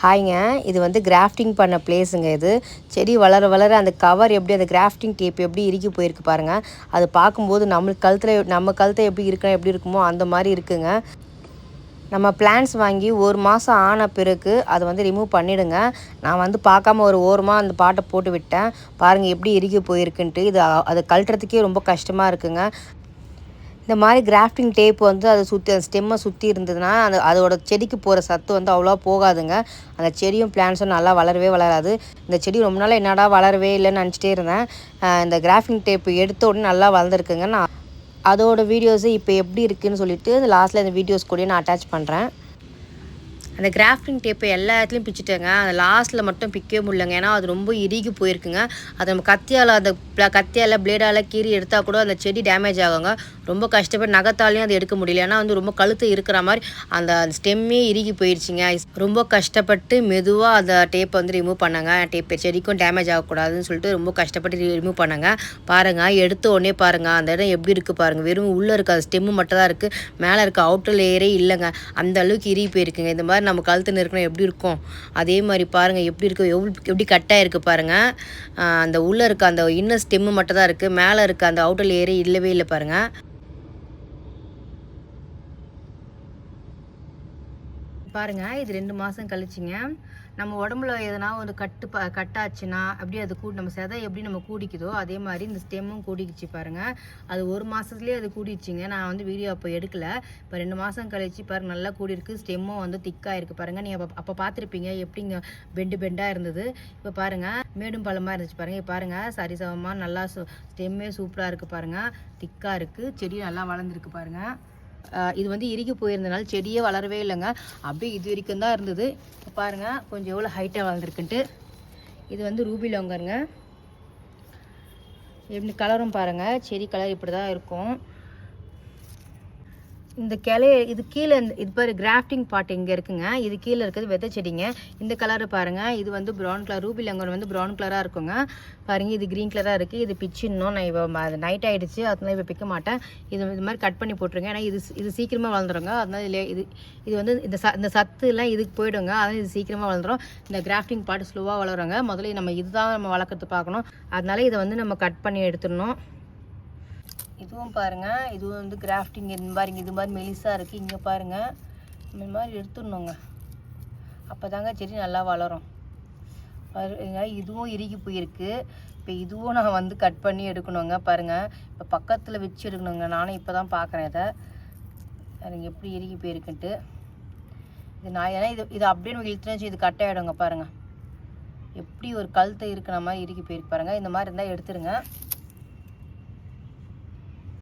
ஹாய்ங்க, இது வந்து கிராஃப்டிங் பண்ண பிளேஸுங்க. இது செடி வளர வளர அந்த கவர் எப்படி அந்த கிராஃப்டிங் டேப் எப்படி இறுக்கி போயிருக்கு பாருங்கள். அது பார்க்கும்போது நம்ம கழுத்தில் எப்படி இருக்குமோ அந்த மாதிரி இருக்குங்க. நம்ம பிளான்ஸ் வாங்கி 1 மாதம் ஆன பிறகு அதை வந்து ரிமூவ் பண்ணிவிடுங்க. நான் வந்து பார்க்காம ஒரு ஓரமாக அந்த பாட்டை போட்டு விட்டேன். பாருங்கள் எப்படி இறுக்கி போயிருக்குன்ட்டு. அது கழட்டுறதுக்கே ரொம்ப கஷ்டமாக இருக்குங்க. இந்த மாதிரி கிராஃப்டிங் டேப் வந்து அதை சுற்றி அந்த ஸ்டெம்மை சுற்றி இருந்ததுன்னா அதோட செடிக்கு போகிற சத்து வந்து அவ்வளோவா போகாதுங்க. அந்த செடியும் பிளான்ஸும் நல்லா வளரவே வளராது. இந்த செடி ரொம்ப நாள் என்னடா வளரவே இல்லைன்னு நினச்சிட்டே இருந்தேன். இந்த கிராஃப்டிங் டேப் எடுத்த உடனே நல்லா வளர்ந்துருக்குங்க. நான் அதோட வீடியோஸு இப்போ எப்படி இருக்குதுன்னு சொல்லிட்டு லாஸ்ட்டில் இந்த வீடியோஸ் கூட நான் அட்டாச் பண்ணுறேன். அந்த கிராஃப்டிங் டேப்பை எல்லா இடத்துலையும் பிச்சுட்டேங்க. அந்த லாஸ்ட்டில் மட்டும் பிக்கவே முடியலங்க. ஏன்னா அது ரொம்ப இறுகி போயிருக்குங்க. அதை நம்ம கத்தியால் பிளேடால் கீறி எடுத்தால் கூட அந்த செடி டேமேஜ் ஆகுங்க. ரொம்ப கஷ்டப்பட்டு நகத்தாலையும் அதை எடுக்க முடியல. ஏன்னா வந்து ரொம்ப கழுத்து இருக்கிற மாதிரி அந்த ஸ்டெம்மே இறுகி போயிடுச்சிங்க. ரொம்ப கஷ்டப்பட்டு மெதுவாக அந்த டேப்பை வந்து ரிமூவ் பண்ணாங்க. செடிக்கும் டேமேஜ் ஆகக்கூடாதுன்னு சொல்லிட்டு ரொம்ப கஷ்டப்பட்டு ரிமூவ் பண்ணாங்க. பாருங்கள், எடுத்த உடனே பாருங்கள் அந்த இடம் எப்படி இருக்குது பாருங்கள். வெறும் உள்ளே இருக்க அந்த ஸ்டெம்மு மட்டும் தான் இருக்குது. மேலே இருக்க அவுட்டர் லேயரே இல்லைங்க. அந்த அளவுக்கு இறுகி போயிருக்குங்க. இந்த மாதிரி நம்ம கழுத்து இருக்கணும் எப்படி இருக்கும் அதே மாதிரி பாருங்கள் எப்படி இருக்குது, எப்படி கட்டாக இருக்குது பாருங்கள். அந்த உள்ளே இருக்க அந்த இன்னர் ஸ்டெம்மு மட்டும் தான் இருக்குது. மேலே இருக்க அந்த அவுட்டர் லேயரே இல்லவே இல்லை பாருங்கள். பாருங்கள், இது 2 மாதம் கழிச்சிங்க. நம்ம உடம்புல எதனா ஒரு கட்டாச்சுன்னா அப்படி அது நம்ம செதை எப்படி நம்ம கூடிக்குதோ அதே மாதிரி இந்த ஸ்டெம்மும் கூடிக்குச்சு பாருங்கள். அது 1 மாதத்துலேயே அது கூடிடுச்சிங்க. நான் வந்து வீடியோ அப்போ எடுக்கலை. இப்போ 2 மாதம் கழிச்சு பாருங்கள் நல்லா கூடியிருக்கு. ஸ்டெம்மும் வந்து திக்காக இருக்குது பாருங்கள். நீங்கள் அப்போ பார்த்துருப்பீங்க எப்படிங்க பெண்டாக இருந்தது. இப்போ பாருங்கள் மேடும் பள்ளமாக இருந்துச்சு பாருங்கள். பாருங்கள் சரிசமமாக நல்லா ஸ்டெம்மே சூப்பராக இருக்குது பாருங்கள். திக்காக இருக்குது. செடி நல்லா வளர்ந்துருக்கு பாருங்கள். இது வந்து இறுகி போயிருந்தனால செடியே வளரவே இல்லைங்க. அப்படியே இது வரைக்கும் தான் இருந்தது. பாருங்கள் கொஞ்சம் எவ்வளோ ஹைட்டாக வளர்ந்துருக்குன்ட்டு. இது வந்து ரூபி லோங்கருங்க. எப்படி கலரும் பாருங்கள். செடி கலர் இப்படி தான் இருக்கும். இந்த இது கீழே இது பாரு கிராஃப்டிங் பாட் இங்கே இருக்குங்க. இது கீழே இருக்குது வெதை செடிங்க. இந்த கலரு பாருங்கள். இது வந்து ப்ரௌன் கலர். ரூபி லங்கன் வந்து ப்ரௌன் கலராக இருக்குங்க. பாருங்கள் இது க்ரீன் கலராக இருக்குது. இது பிச்சிடணும். நான் இப்போ நைட் ஆகிடுச்சு, அதனால இப்போ பிக்க மாட்டேன். இது மாதிரி கட் பண்ணி போட்டுருங்க. ஏன்னா இது சீக்கிரமாக வளர்ந்துருங்க. அதனால இது வந்து இந்த சத்துலாம் இதுக்கு போயிடுங்க. அதனால் இது சீக்கிரமாக வளர்ந்துடும். இந்த கிராஃப்டிங் பாட் ஸ்லோவாக வளருங்க. முதல்ல நம்ம வளர்க்குறது பார்க்கணும். அதனால இதை வந்து நம்ம கட் பண்ணி எடுத்துடணும். இதுவும் பாருங்கள், இதுவும் வந்து கிராஃப்டிங் இது மாதிரி மெலிசாக இருக்குது. இங்கே பாருங்கள், இந்த மாதிரி எடுத்துடணுங்க. அப்போ தாங்க செடி நல்லா வளரும். இதுவும் இறுகி போயிருக்கு. இப்போ இதுவும் நான் வந்து கட் பண்ணி எடுக்கணுங்க. பாருங்கள், இப்போ பக்கத்தில் வச்சு எடுக்கணுங்க. நானும் இப்போ தான் பார்க்குறேன் இதை. அதுங்க எப்படி இறுகி போயிருக்குன்ட்டு. ஏன்னா இது அப்படியே நம்ம இழுத்துச்சு இது கட் ஆகிடுங்க. பாருங்கள் எப்படி ஒரு கழுத்தை இருக்கிற மாதிரி இறுகி போயிருக்கு பாருங்கள். இந்த மாதிரி இருந்தால் எடுத்துருங்க.